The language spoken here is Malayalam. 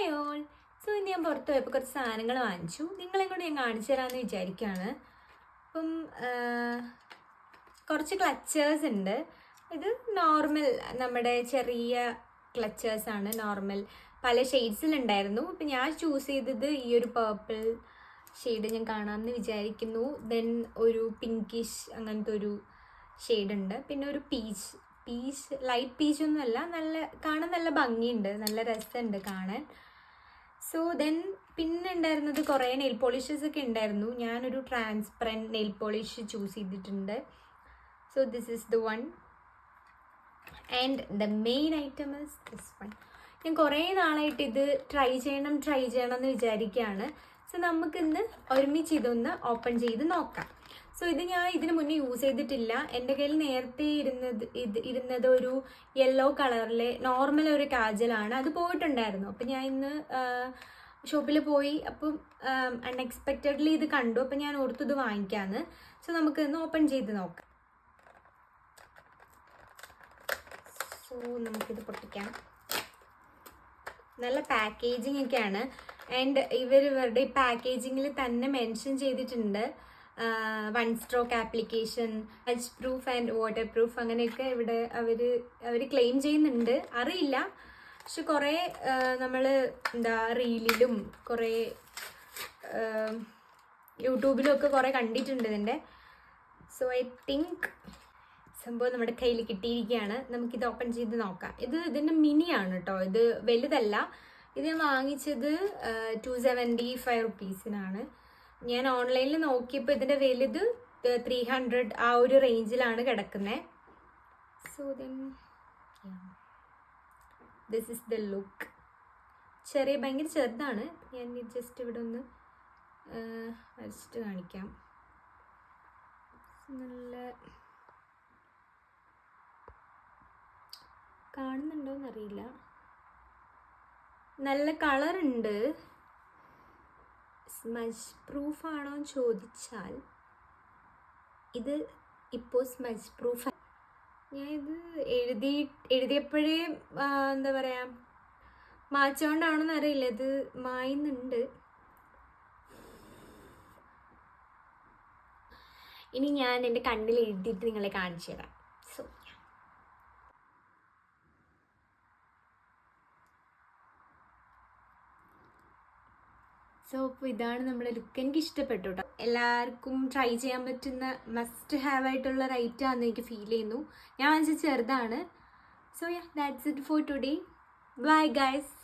Hi all. സോ ഇന്ന് ഞാൻ പുറത്ത് പോയപ്പോൾ കുറച്ച് സാധനങ്ങൾ വാങ്ങിച്ചു. നിങ്ങളെ കൊണ്ട് ഞാൻ കാണിച്ചു തരാമെന്ന് വിചാരിക്കുകയാണ്. അപ്പം കുറച്ച് ക്ലച്ചേഴ്സ് ഉണ്ട്. ഇത് നോർമൽ നമ്മുടെ ചെറിയ ക്ലച്ചേഴ്സാണ്. നോർമൽ പല ഷെയ്ഡ്സിലുണ്ടായിരുന്നു. അപ്പം ഞാൻ ചൂസ് ചെയ്തത് ഈ ഒരു പേർപ്പിൾ ഷെയ്ഡ് ഞാൻ കാണാമെന്ന് വിചാരിക്കുന്നു. ദെൻ ഒരു പിങ്കിഷ് അങ്ങനത്തെ ഒരു ഷെയ്ഡുണ്ട്. പിന്നെ ഒരു പീച്ച് ലൈറ്റ് പീച്ചൊന്നുമല്ല, കാണാൻ നല്ല ഭംഗിയുണ്ട്, നല്ല രസമുണ്ട് കാണാൻ. സോ ദെൻ പിന്നെ ഉണ്ടായിരുന്നത് കുറേ നെയിൽ പോളിഷസ് ഒക്കെ ഉണ്ടായിരുന്നു. ഞാനൊരു ട്രാൻസ്പെറൻറ്റ് നെയിൽ പോളിഷ് ചൂസ് ചെയ്തിട്ടുണ്ട്. So this is the one and the main item is this one. ഞാൻ കുറേ നാളായിട്ട് ഇത് ട്രൈ ചെയ്യണം എന്ന് വിചാരിക്കുകയാണ്. സോ നമുക്കിന്ന് ഒരുമിച്ച് ഇതൊന്ന് ഓപ്പൺ ചെയ്ത് നോക്കാം. സോ ഇത് ഞാൻ ഇതിന് മുന്നേ യൂസ് ചെയ്തിട്ടില്ല. എൻ്റെ കയ്യിൽ നേരത്തെ ഇരുന്നത് ഒരു യെല്ലോ കളറിലെ നോർമൽ ഒരു കാജലാണ്. അത് പോയിട്ടുണ്ടായിരുന്നു. അപ്പം ഞാൻ ഇന്ന് ഷോപ്പിൽ പോയി. അപ്പം അൺഎക്സ്പെക്റ്റഡ്ലി ഇത് കണ്ടു. അപ്പം ഞാൻ ഓർത്തു ഇത് വാങ്ങിക്കാമെന്ന്. സോ നമുക്ക് ഇന്ന് ഓപ്പൺ ചെയ്ത് നോക്കാം. സോ നമുക്കിത് പൊട്ടിക്കാം. നല്ല പാക്കേജിങ് ഒക്കെയാണ്. ആൻഡ് ഇവരുടെ ഈ പാക്കേജിങ്ങിൽ തന്നെ മെൻഷൻ ചെയ്തിട്ടുണ്ട് 1 stroke application, touch proof and water proof, അങ്ങനെയൊക്കെ ഇവിടെ അവർ ക്ലെയിം ചെയ്യുന്നുണ്ട്. അറിയില്ല, പക്ഷെ കുറേ നമ്മൾ റീലിലും കുറേ യൂട്യൂബിലും ഒക്കെ കുറേ കണ്ടിട്ടുണ്ട് ഇതിൻ്റെ. സോ ഐ തിങ്ക് സംഭവം നമ്മുടെ കയ്യിൽ കിട്ടിയിരിക്കുകയാണ്. നമുക്കിത് ഓപ്പൺ ചെയ്ത് നോക്കാം. ഇതിൻ്റെ മിനിയാണ് കേട്ടോ, ഇത് വലുതല്ല. ഇത് ഞാൻ വാങ്ങിച്ചത് 275 റുപ്പീസിനാണ്. ഞാൻ ഓൺലൈനിൽ നോക്കിയപ്പോൾ ഇതിൻ്റെ വലുത് 300 ആ ഒരു റേഞ്ചിലാണ് കിടക്കുന്നത്. So then this is the look. ഭയങ്കര ചെറുതാണ്. ഞാൻ ജസ്റ്റ് ഇവിടെ ഒന്ന് വരച്ചിട്ട് കാണിക്കാം. നല്ല കാണുന്നുണ്ടോയെന്നറിയില്ല. നല്ല കളറുണ്ട്. സ്മജ് പ്രൂഫാണോ എന്ന് ചോദിച്ചാൽ ഇത് ഇപ്പോൾ സ്മജ് പ്രൂഫ്. ഞാൻ ഇത് എഴുതിയപ്പോഴേ എന്താ പറയുക, മാച്ചുകൊണ്ടാണോന്ന് അറിയില്ല, ഇത് മായുന്നുണ്ട്. ഇനി ഞാൻ എൻ്റെ കണ്ണിൽ എഴുതിയിട്ട് നിങ്ങളെ കാണിച്ചു തരാം. സോ അപ്പോൾ ഇതാണ് നമ്മുടെ ലുക്ക്. എനിക്ക് ഇഷ്ടപ്പെട്ടു കേട്ടോ. എല്ലാവർക്കും ട്രൈ ചെയ്യാൻ പറ്റുന്ന മസ്റ്റ് ഹാവ് ആയിട്ടുള്ള ഒരു ഐറ്റം ആണെന്ന് എനിക്ക് ഫീൽ ചെയ്യുന്നു. ഞാൻ വാങ്ങിച്ചത് ചെറുതാണ്. So yeah, that's it for today. Bye guys.